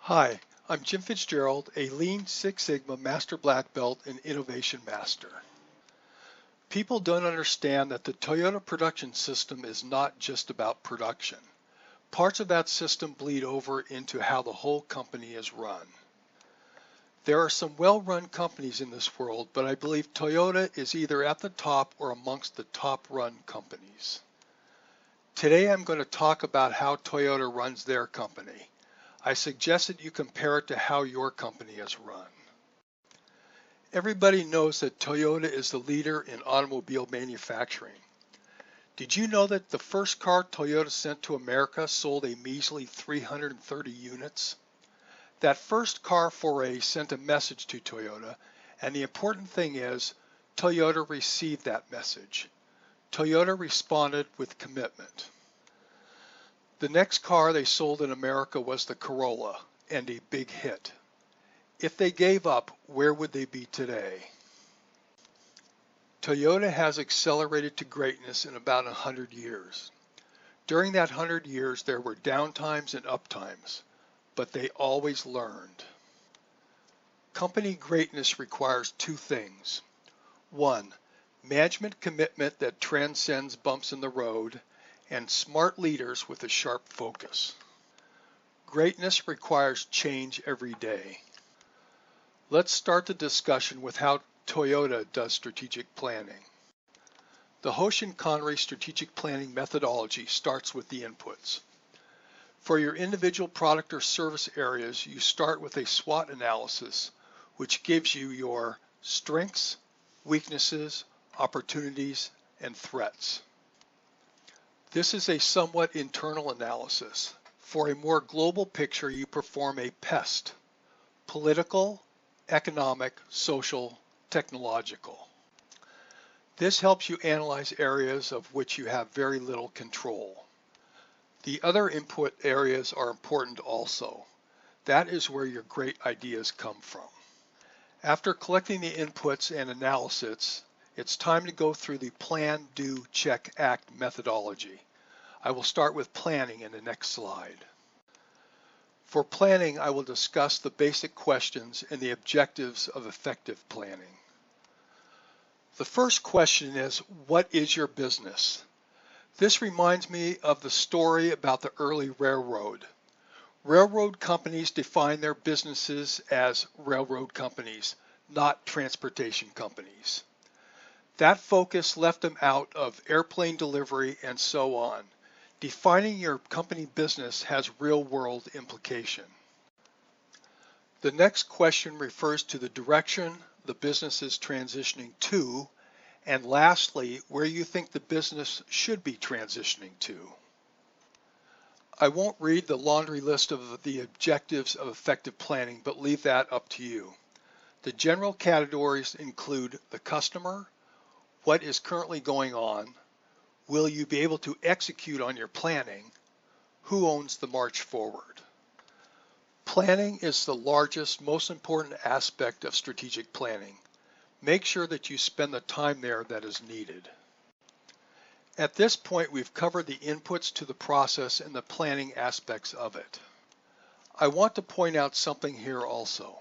Hi, I'm Jim Fitzgerald, a Lean Six Sigma Master Black Belt and Innovation Master. People don't understand that the Toyota production system is not just about production. Parts of that system bleed over into how the whole company is run. There are some well-run companies in this world, but I believe Toyota is either at the top or amongst the top-run companies. Today I'm going to talk about how Toyota runs their company. I suggest that you compare it to how your company is run. Everybody knows that Toyota is the leader in automobile manufacturing. Did you know that the first car Toyota sent to America sold a measly 330 units? That first car foray sent a message to Toyota, and the important thing is, Toyota received that message. Toyota responded with commitment. The next car they sold in America was the Corolla, and a big hit. If they gave up, where would they be today? Toyota has accelerated to greatness in about 100 years. During that 100 years, there were downtimes and uptimes, but they always learned. Company greatness requires two things. One, management commitment that transcends bumps in the road, and smart leaders with a sharp focus. Greatness requires change every day. Let's start the discussion with how Toyota does strategic planning. The Hoshin-Conry strategic planning methodology starts with the inputs. For your individual product or service areas, you start with a SWOT analysis, which gives you your strengths, weaknesses, opportunities, and threats. This is a somewhat internal analysis. For a more global picture, you perform a PEST: political, economic, social, technological. This helps you analyze areas of which you have very little control. The other input areas are important also. That is where your great ideas come from. After collecting the inputs and analysis, it's time to go through the plan, do, check, act methodology. I will start with planning in the next slide. For planning, I will discuss the basic questions and the objectives of effective planning. The first question is, what is your business? This reminds me of the story about the early railroad. Railroad companies define their businesses as railroad companies, not transportation companies. That focus left them out of airplane delivery and so on. Defining your company business has real-world implication. The next question refers to the direction the business is transitioning to, and lastly, where you think the business should be transitioning to. I won't read the laundry list of the objectives of effective planning, but leave that up to you. The general categories include the customer, what is currently going on, will you be able to execute on your planning, who owns the march forward. Planning is the largest, most important aspect of strategic planning. Make sure that you spend the time there that is needed. At this point, we've covered the inputs to the process and the planning aspects of it. I want to point out something here also.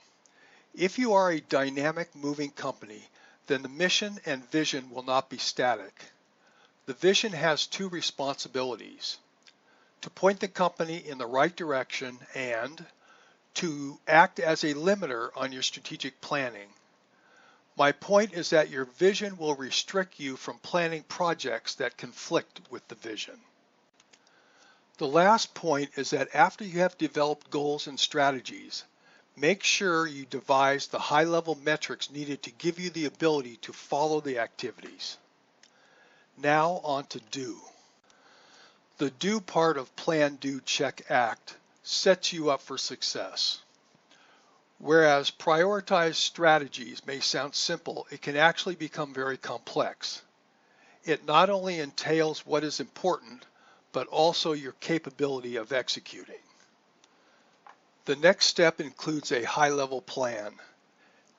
If you are a dynamic, moving company, then the mission and vision will not be static. The vision has two responsibilities: to point the company in the right direction and to act as a limiter on your strategic planning. My point is that your vision will restrict you from planning projects that conflict with the vision. The last point is that after you have developed goals and strategies, make sure you devise the high-level metrics needed to give you the ability to follow the activities. Now on to do. The do part of plan, do, check, act sets you up for success. Whereas prioritized strategies may sound simple, it can actually become very complex. It not only entails what is important, but also your capability of executing. The next step includes a high-level plan.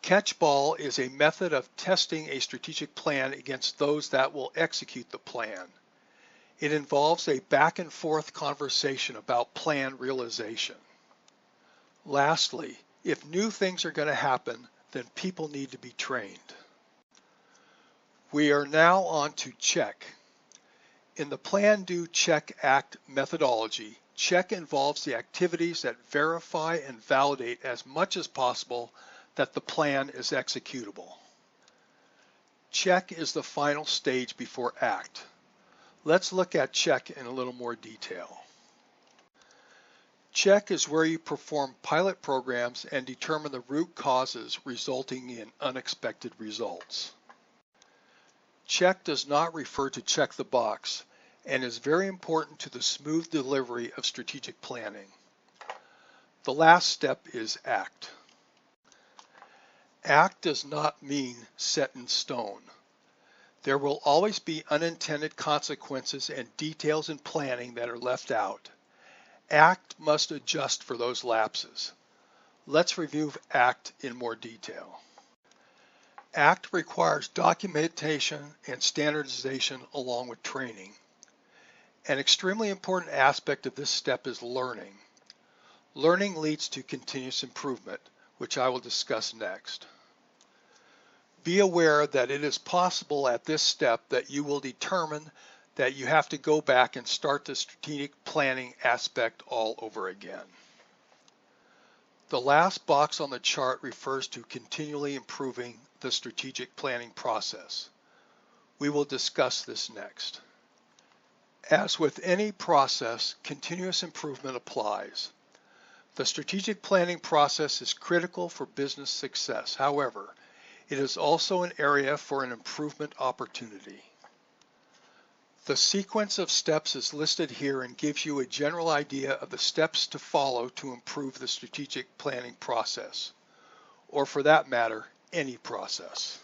Catchball is a method of testing a strategic plan against those that will execute the plan. It involves a back and forth conversation about plan realization. Lastly, if new things are going to happen, then people need to be trained. We are now on to check. In the Plan, Do, Check, Act methodology, check involves the activities that verify and validate as much as possible that the plan is executable. Check is the final stage before act. Let's look at check in a little more detail. Check is where you perform pilot programs and determine the root causes resulting in unexpected results. Check does not refer to check the box and is very important to the smooth delivery of strategic planning. The last step is act. Act does not mean set in stone. There will always be unintended consequences and details in planning that are left out. Act must adjust for those lapses. Let's review ACT in more detail. ACT requires documentation and standardization along with training. An extremely important aspect of this step is learning. Learning leads to continuous improvement, which I will discuss next. Be aware that it is possible at this step that you will determine that you have to go back and start the strategic planning aspect all over again. The last box on the chart refers to continually improving the strategic planning process. We will discuss this next. As with any process, continuous improvement applies. The strategic planning process is critical for business success. However, it is also an area for an improvement opportunity. The sequence of steps is listed here and gives you a general idea of the steps to follow to improve the strategic planning process, or for that matter, any process.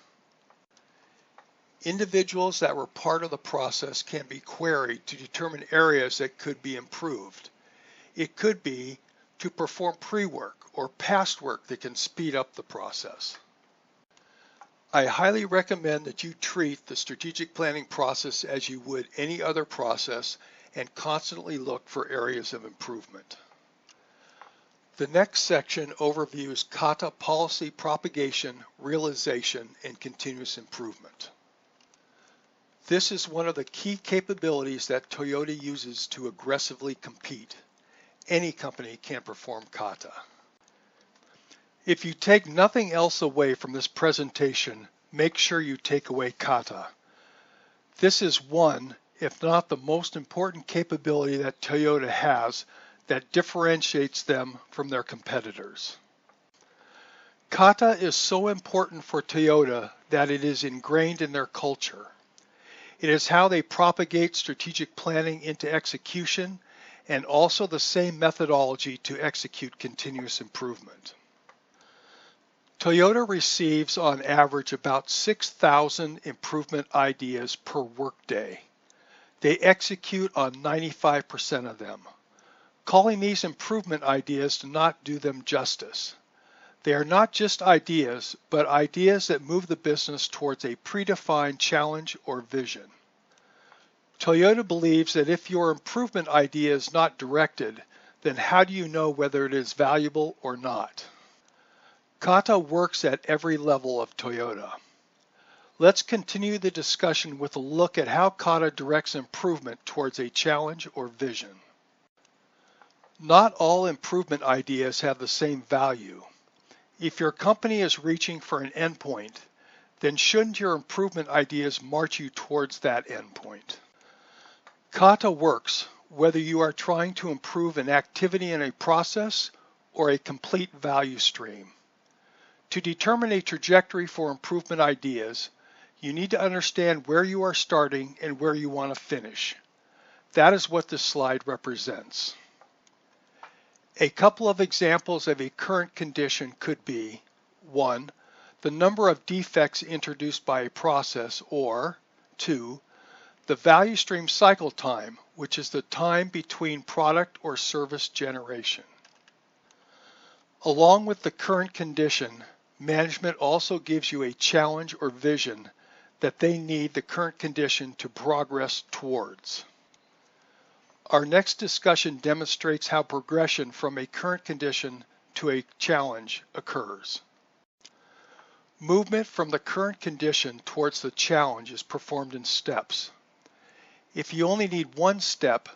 Individuals that were part of the process can be queried to determine areas that could be improved. It could be to perform pre-work or past work that can speed up the process. I highly recommend that you treat the strategic planning process as you would any other process and constantly look for areas of improvement. The next section overviews Kata policy propagation, realization, and continuous improvement. This is one of the key capabilities that Toyota uses to aggressively compete. Any company can perform Kata. If you take nothing else away from this presentation, make sure you take away Kata. This is one, if not the most important capability that Toyota has that differentiates them from their competitors. Kata is so important for Toyota that it is ingrained in their culture. It is how they propagate strategic planning into execution and also the same methodology to execute continuous improvement. Toyota receives on average about 6,000 improvement ideas per workday. They execute on 95% of them. Calling these improvement ideas does not do them justice. They are not just ideas, but ideas that move the business towards a predefined challenge or vision. Toyota believes that if your improvement idea is not directed, then how do you know whether it is valuable or not? Kata works at every level of Toyota. Let's continue the discussion with a look at how Kata directs improvement towards a challenge or vision. Not all improvement ideas have the same value. If your company is reaching for an endpoint, then shouldn't your improvement ideas march you towards that endpoint? Kata works whether you are trying to improve an activity in a process or a complete value stream. To determine a trajectory for improvement ideas, you need to understand where you are starting and where you want to finish. That is what this slide represents. A couple of examples of a current condition could be 1. The number of defects introduced by a process, or 2. The value stream cycle time, which is the time between product or service generation. Along with the current condition, management also gives you a challenge or vision that they need the current condition to progress towards. Our next discussion demonstrates how progression from a current condition to a challenge occurs. Movement from the current condition towards the challenge is performed in steps. If you only need one step,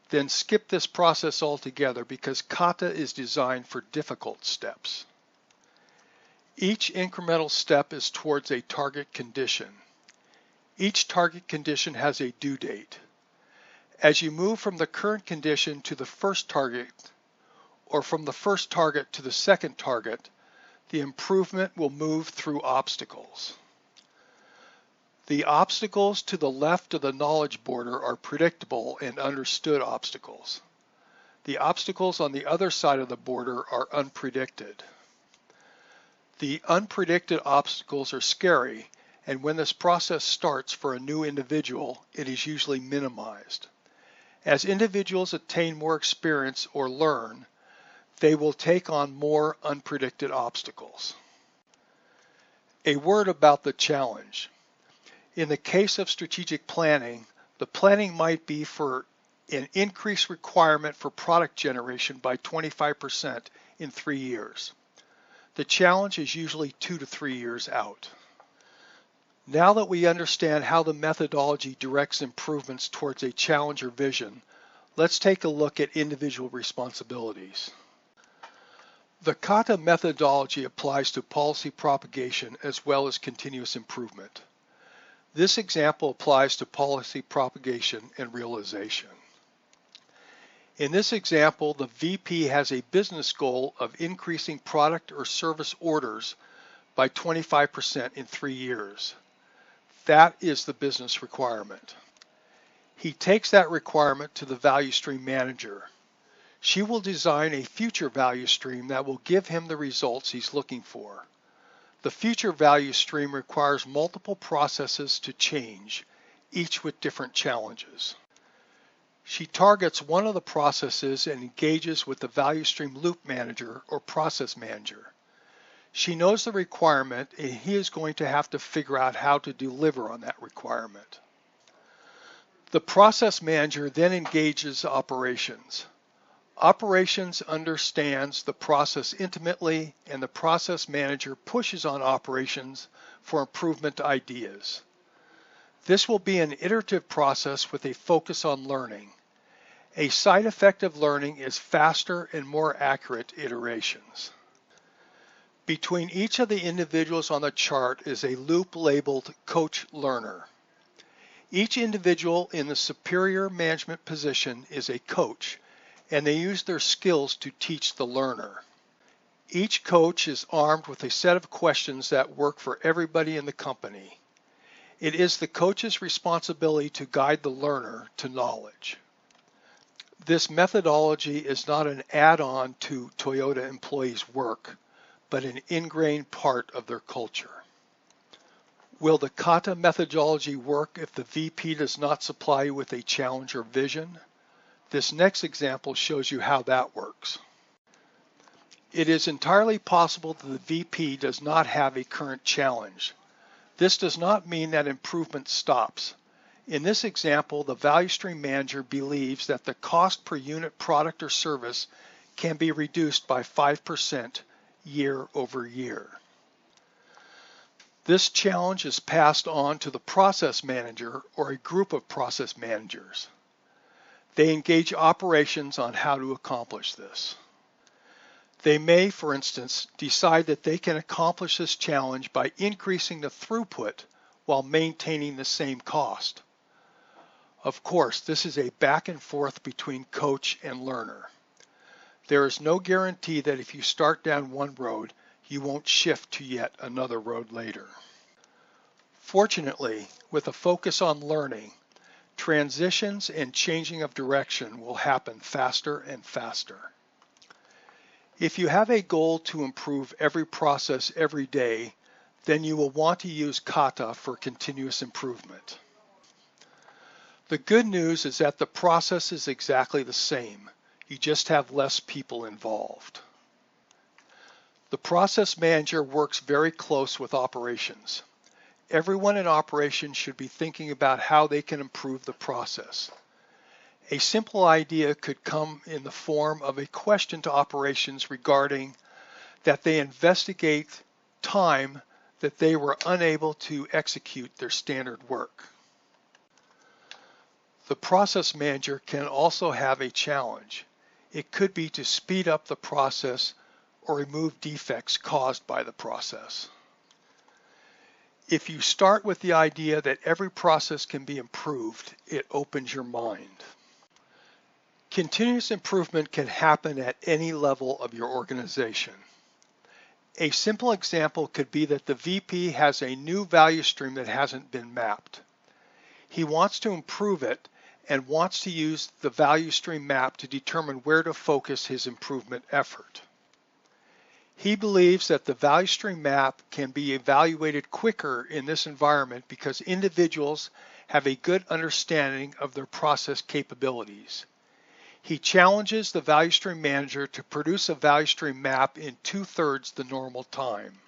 then skip this process altogether because Kata is designed for difficult steps. Each incremental step is towards a target condition. Each target condition has a due date. As you move from the current condition to the first target, or from the first target to the second target, the improvement will move through obstacles. The obstacles to the left of the knowledge border are predictable and understood obstacles. The obstacles on the other side of the border are unpredicted. The unpredicted obstacles are scary, and when this process starts for a new individual, it is usually minimized. As individuals attain more experience or learn, they will take on more unpredicted obstacles. A word about the challenge. In the case of strategic planning, the planning might be for an increased requirement for product generation by 25% in 3 years. The challenge is usually 2 to 3 years out. Now that we understand how the methodology directs improvements towards a challenge or vision, let's take a look at individual responsibilities. The Kata methodology applies to policy propagation as well as continuous improvement. This example applies to policy propagation and realization. In this example, the VP has a business goal of increasing product or service orders by 25% in 3 years. That is the business requirement. He takes that requirement to the value stream manager. She will design a future value stream that will give him the results he's looking for. The future value stream requires multiple processes to change, each with different challenges. She targets one of the processes and engages with the value stream loop manager or process manager. She knows the requirement and he is going to have to figure out how to deliver on that requirement. The process manager then engages operations. Operations understands the process intimately, and the process manager pushes on operations for improvement ideas. This will be an iterative process with a focus on learning. A side effect of learning is faster and more accurate iterations. Between each of the individuals on the chart is a loop labeled Coach Learner. Each individual in the superior management position is a coach, and they use their skills to teach the learner. Each coach is armed with a set of questions that work for everybody in the company. It is the coach's responsibility to guide the learner to knowledge. This methodology is not an add-on to Toyota employees' work, but an ingrained part of their culture. Will the Kata methodology work if the VP does not supply you with a challenge or vision? This next example shows you how that works. It is entirely possible that the VP does not have a current challenge. This does not mean that improvement stops. In this example, the value stream manager believes that the cost per unit product or service can be reduced by 5% year over year. This challenge is passed on to the process manager or a group of process managers. They engage operations on how to accomplish this. They may, for instance, decide that they can accomplish this challenge by increasing the throughput while maintaining the same cost. Of course, this is a back and forth between coach and learner. There is no guarantee that if you start down one road, you won't shift to yet another road later. Fortunately, with a focus on learning, transitions and changing of direction will happen faster and faster. If you have a goal to improve every process every day, then you will want to use Kata for continuous improvement. The good news is that the process is exactly the same. You just have less people involved. The process manager works very close with operations. Everyone in operations should be thinking about how they can improve the process. A simple idea could come in the form of a question to operations regarding that they investigate time that they were unable to execute their standard work. The process manager can also have a challenge. It could be to speed up the process or remove defects caused by the process. If you start with the idea that every process can be improved, it opens your mind. Continuous improvement can happen at any level of your organization. A simple example could be that the VP has a new value stream that hasn't been mapped. He wants to improve it and wants to use the value stream map to determine where to focus his improvement effort. He believes that the value stream map can be evaluated quicker in this environment because individuals have a good understanding of their process capabilities. He challenges the value stream manager to produce a value stream map in 2/3 the normal time.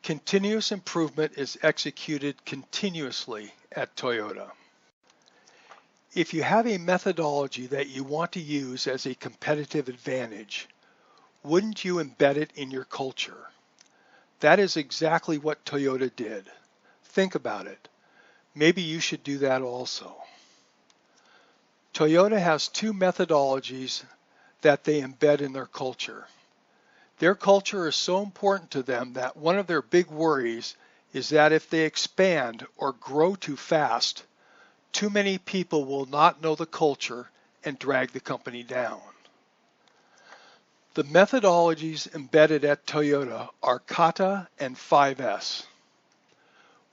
Continuous improvement is executed continuously at Toyota. If you have a methodology that you want to use as a competitive advantage, wouldn't you embed it in your culture? That is exactly what Toyota did. Think about it. Maybe you should do that also. Toyota has two methodologies that they embed in their culture. Their culture is so important to them that one of their big worries is that if they expand or grow too fast, too many people will not know the culture and drag the company down. The methodologies embedded at Toyota are Kata and 5S.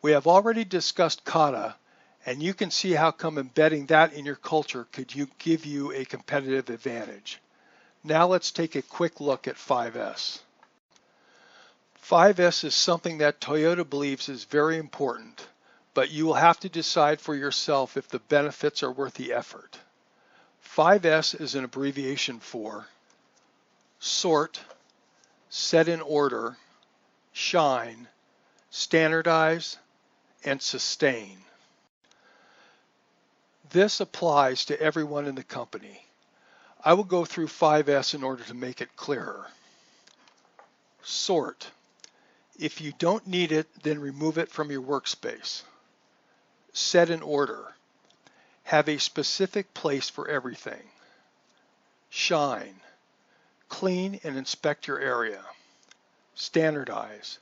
We have already discussed Kata, and you can see how come embedding that in your culture could give you a competitive advantage. Now let's take a quick look at 5S. 5S is something that Toyota believes is very important, but you will have to decide for yourself if the benefits are worth the effort. 5S is an abbreviation for sort, set in order, shine, standardize, and sustain. This applies to everyone in the company. I will go through 5S in order to make it clearer. Sort. If you don't need it, then remove it from your workspace. Set in order. Have a specific place for everything. Shine. Clean and inspect your area. Standardize.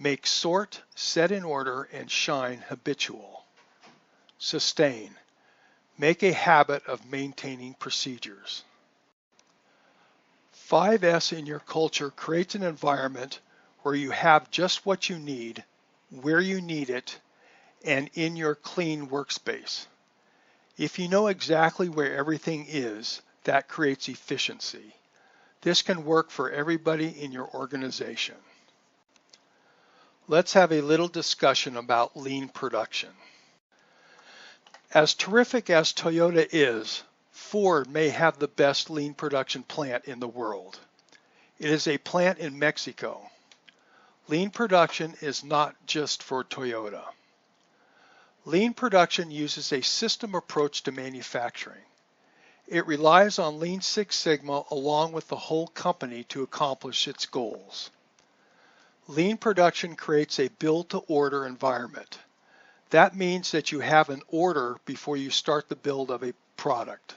Make sort, set in order, and shine habitual. Sustain. Make a habit of maintaining procedures. 5S in your culture creates an environment where you have just what you need, where you need it, and in your clean workspace. If you know exactly where everything is, that creates efficiency. This can work for everybody in your organization. Let's have a little discussion about lean production. As terrific as Toyota is, Ford may have the best lean production plant in the world. It is a plant in Mexico. Lean production is not just for Toyota. Lean production uses a system approach to manufacturing. It relies on Lean Six Sigma along with the whole company to accomplish its goals. Lean production creates a build-to-order environment. That means that you have an order before you start the build of a product.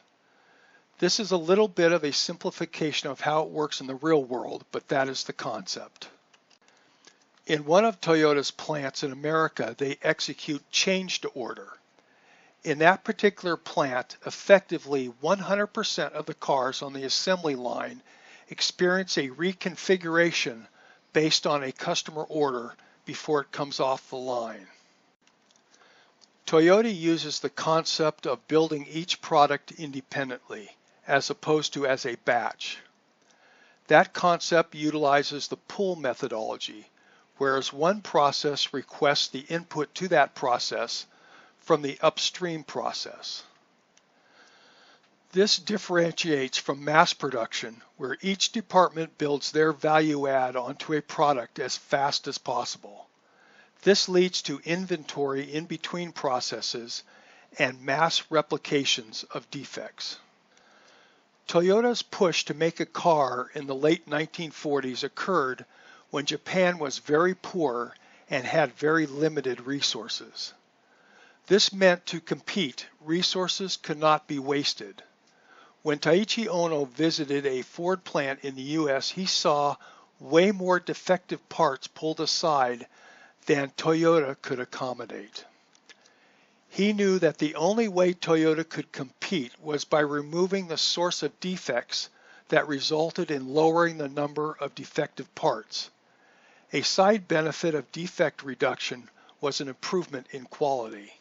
This is a little bit of a simplification of how it works in the real world, but that is the concept. In one of Toyota's plants in America, they execute change to order. In that particular plant, effectively 100% of the cars on the assembly line experience a reconfiguration based on a customer order before it comes off the line. Toyota uses the concept of building each product independently, as opposed to as a batch. That concept utilizes the pull methodology, whereas one process requests the input to that process from the upstream process. This differentiates from mass production, where each department builds their value add onto a product as fast as possible. This leads to inventory in between processes and mass replications of defects. Toyota's push to make a car in the late 1940s occurred when Japan was very poor and had very limited resources. This meant to compete, resources could not be wasted. When Taiichi Ohno visited a Ford plant in the US, he saw way more defective parts pulled aside than Toyota could accommodate. He knew that the only way Toyota could compete was by removing the source of defects that resulted in lowering the number of defective parts. A side benefit of defect reduction was an improvement in quality.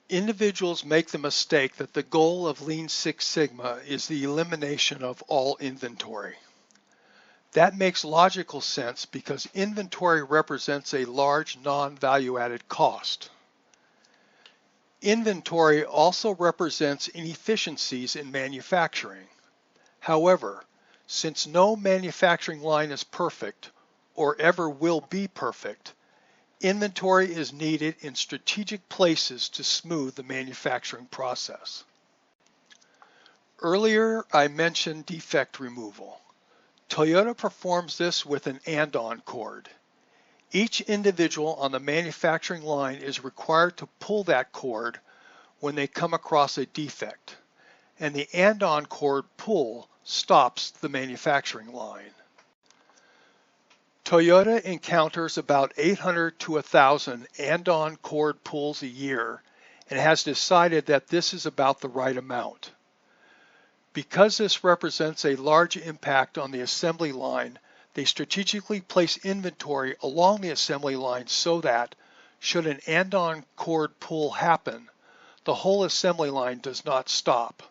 Individuals make the mistake that the goal of Lean Six Sigma is the elimination of all inventory. That makes logical sense because inventory represents a large non-value-added cost. Inventory also represents inefficiencies in manufacturing. However, since no manufacturing line is perfect or ever will be perfect, inventory is needed in strategic places to smooth the manufacturing process. Earlier, I mentioned defect removal. Toyota performs this with an and-on cord. Each individual on the manufacturing line is required to pull that cord when they come across a defect, and the and-on cord pull stops the manufacturing line. Toyota encounters about 800 to 1,000 and-on cord pulls a year and has decided that this is about the right amount. Because this represents a large impact on the assembly line, they strategically place inventory along the assembly line so that, should an and-on cord pull happen, the whole assembly line does not stop.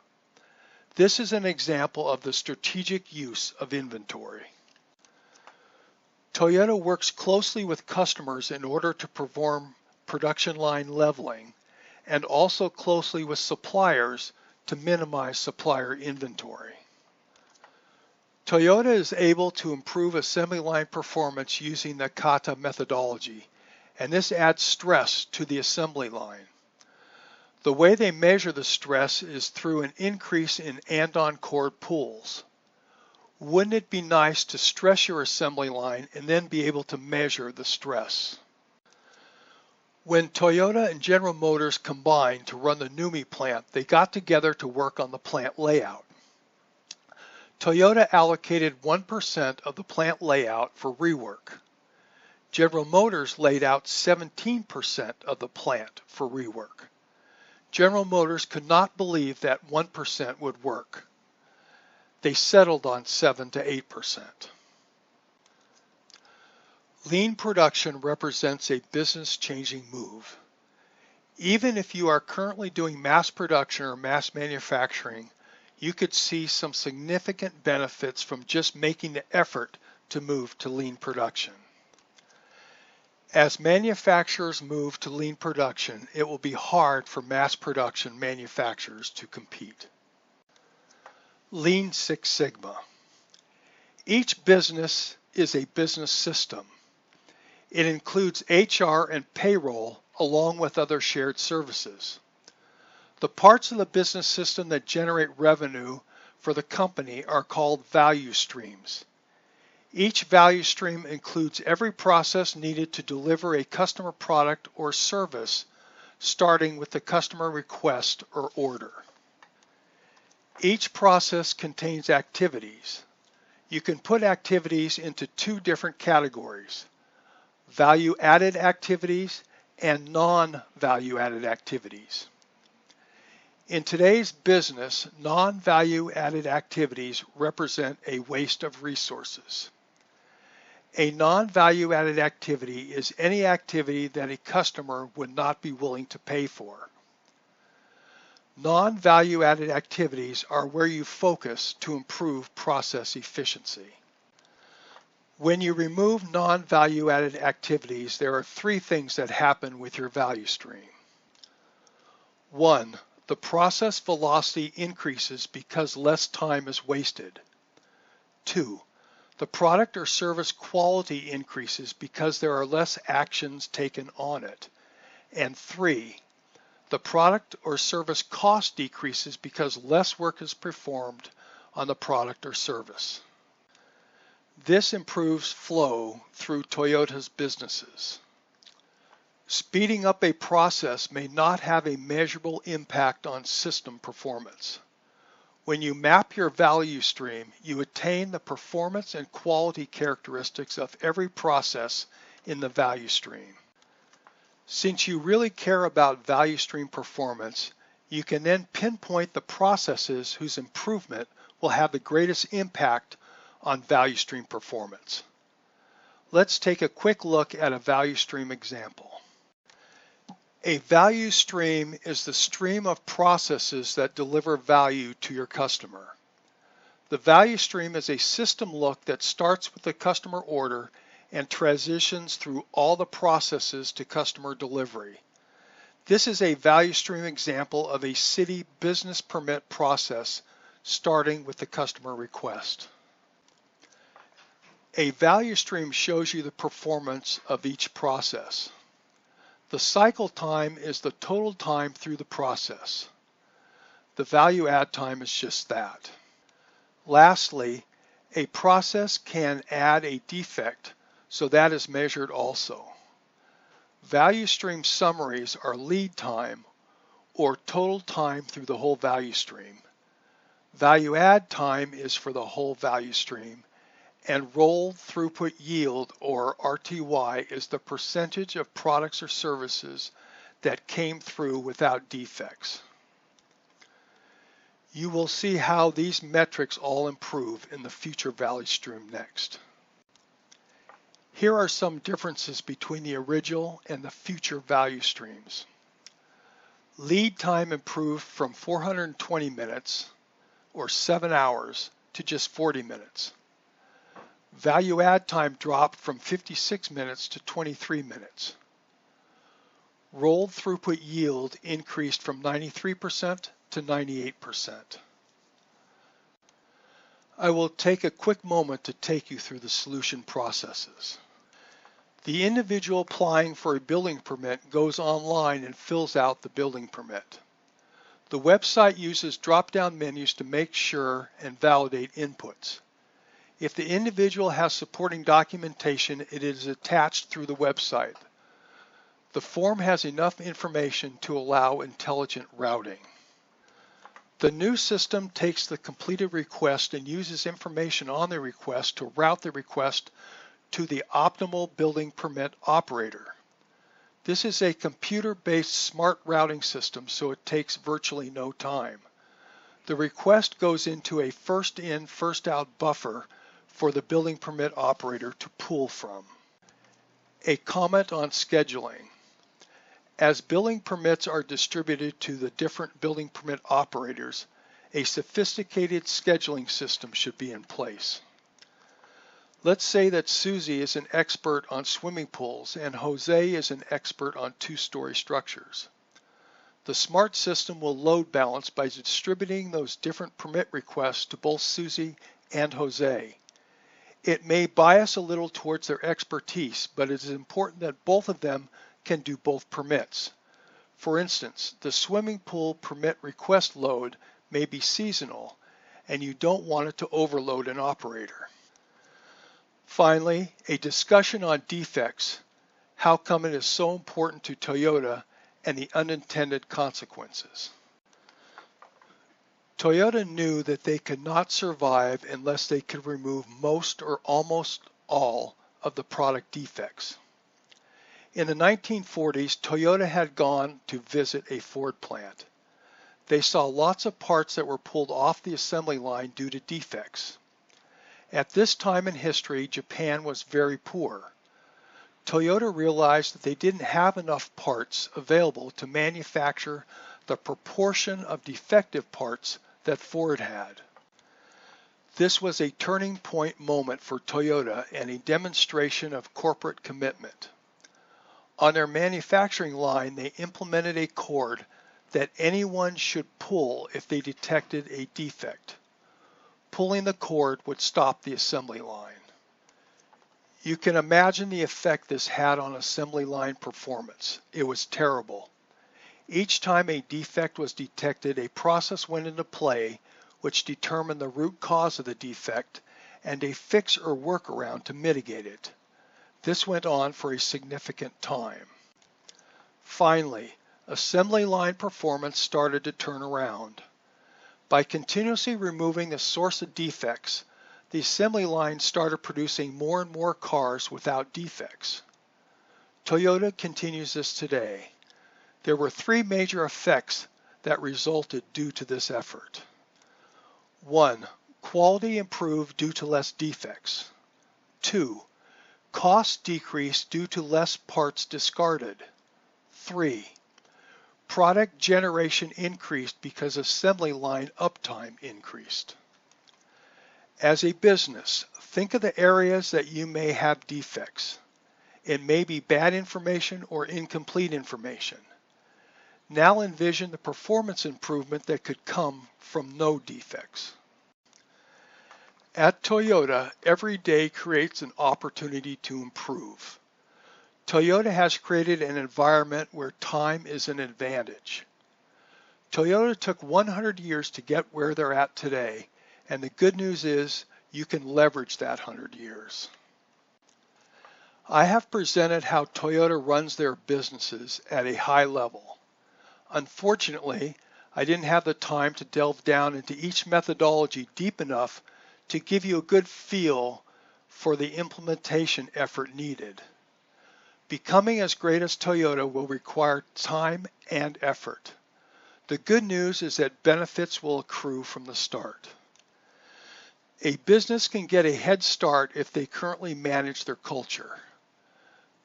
This is an example of the strategic use of inventory. Toyota works closely with customers in order to perform production line leveling, and also closely with suppliers to minimize supplier inventory. Toyota is able to improve assembly line performance using the Kata methodology, and this adds stress to the assembly line. The way they measure the stress is through an increase in and-on cord pulls. Wouldn't it be nice to stress your assembly line and then be able to measure the stress? When Toyota and General Motors combined to run the NUMMI plant, they got together to work on the plant layout. Toyota allocated 1% of the plant layout for rework. General Motors laid out 17% of the plant for rework. General Motors could not believe that 1% would work. They settled on 7 to 8%. Lean production represents a business-changing move. Even if you are currently doing mass production or mass manufacturing, you could see some significant benefits from just making the effort to move to lean production. As manufacturers move to lean production, it will be hard for mass production manufacturers to compete. Lean Six Sigma. Each business is a business system. It includes HR and payroll along with other shared services. The parts of the business system that generate revenue for the company are called value streams. Each value stream includes every process needed to deliver a customer product or service, starting with the customer request or order. Each process contains activities. You can put activities into two different categories: value-added activities and non-value-added activities. In today's business, non-value-added activities represent a waste of resources. A non-value-added activity is any activity that a customer would not be willing to pay for. Non-value-added activities are where you focus to improve process efficiency. When you remove non-value-added activities, there are three things that happen with your value stream. 1. The process velocity increases because less time is wasted. 2. The product or service quality increases because there are less actions taken on it. And 3. The The product or service cost decreases because less work is performed on the product or service. This improves flow through Toyota's businesses. Speeding up a process may not have a measurable impact on system performance. When you map your value stream, you attain the performance and quality characteristics of every process in the value stream. Since you really care about value stream performance, you can then pinpoint the processes whose improvement will have the greatest impact on value stream performance. Let's take a quick look at a value stream example. A value stream is the stream of processes that deliver value to your customer. The value stream is a system look that starts with the customer order and transitions through all the processes to customer delivery. This is a value stream example of a city business permit process starting with the customer request. A value stream shows you the performance of each process. The cycle time is the total time through the process. The value add time is just that. Lastly, a process can add a defect, so that is measured also. Value stream summaries are lead time or total time through the whole value stream. Value add time is for the whole value stream, and rolled throughput yield, or RTY, is the percentage of products or services that came through without defects. You will see how these metrics all improve in the future value stream next. Here are some differences between the original and the future value streams. Lead time improved from 420 minutes, or 7 hours, to just 40 minutes. Value add time dropped from 56 minutes to 23 minutes. Rolled throughput yield increased from 93% to 98%. I will take a quick moment to take you through the solution processes. The individual applying for a building permit goes online and fills out the building permit. The website uses drop-down menus to make sure and validate inputs. If the individual has supporting documentation, it is attached through the website. The form has enough information to allow intelligent routing. The new system takes the completed request and uses information on the request to route the request to the optimal building permit operator. This is a computer-based smart routing system, so it takes virtually no time. The request goes into a first in, first out buffer for the building permit operator to pull from. A comment on scheduling. As building permits are distributed to the different building permit operators, a sophisticated scheduling system should be in place. Let's say that Susie is an expert on swimming pools and Jose is an expert on two-story structures. The smart system will load balance by distributing those different permit requests to both Susie and Jose. It may bias a little towards their expertise, but it is important that both of them can do both permits. For instance, the swimming pool permit request load may be seasonal, and you don't want it to overload an operator. Finally, a discussion on defects, how come it is so important to Toyota, and the unintended consequences. Toyota knew that they could not survive unless they could remove most or almost all of the product defects. In the 1940s, Toyota had gone to visit a Ford plant. They saw lots of parts that were pulled off the assembly line due to defects. At this time in history, Japan was very poor. Toyota realized that they didn't have enough parts available to manufacture the proportion of defective parts that Ford had. This was a turning point moment for Toyota and a demonstration of corporate commitment. On their manufacturing line, they implemented a cord that anyone should pull if they detected a defect. Pulling the cord would stop the assembly line. You can imagine the effect this had on assembly line performance. It was terrible. Each time a defect was detected, a process went into play which determined the root cause of the defect and a fix or workaround to mitigate it. This went on for a significant time. Finally, assembly line performance started to turn around. By continuously removing the source of defects, the assembly line started producing more and more cars without defects. Toyota continues this today. There were three major effects that resulted due to this effort. 1. Quality improved due to less defects. 2. Cost decreased due to less parts discarded. 3. Product generation increased because assembly line uptime increased. As a business, think of the areas that you may have defects. It may be bad information or incomplete information. Now envision the performance improvement that could come from no defects. At Toyota, every day creates an opportunity to improve. Toyota has created an environment where time is an advantage. Toyota took 100 years to get where they're at today, and the good news is you can leverage that 100 years. I have presented how Toyota runs their businesses at a high level. Unfortunately, I didn't have the time to delve down into each methodology deep enough to give you a good feel for the implementation effort needed. Becoming as great as Toyota will require time and effort. The good news is that benefits will accrue from the start. A business can get a head start if they currently manage their culture.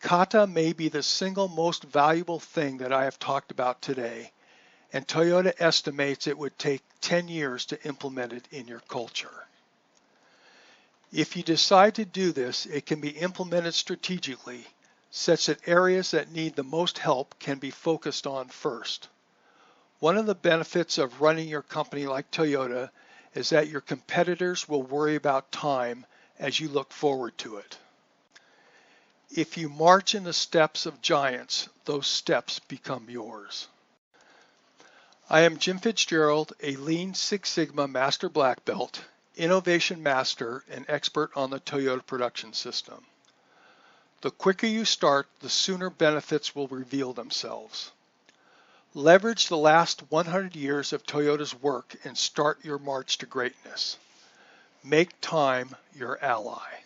Kata may be the single most valuable thing that I have talked about today, and Toyota estimates it would take 10 years to implement it in your culture. If you decide to do this, it can be implemented strategically, such that areas that need the most help can be focused on first. One of the benefits of running your company like Toyota is that your competitors will worry about time as you look forward to it. If you march in the steps of giants, those steps become yours. I am Jim Fitzgerald, a Lean Six Sigma Master Black Belt, Innovation Master, and expert on the Toyota production system. The quicker you start, the sooner benefits will reveal themselves. Leverage the last 100 years of Toyota's work and start your march to greatness. Make time your ally.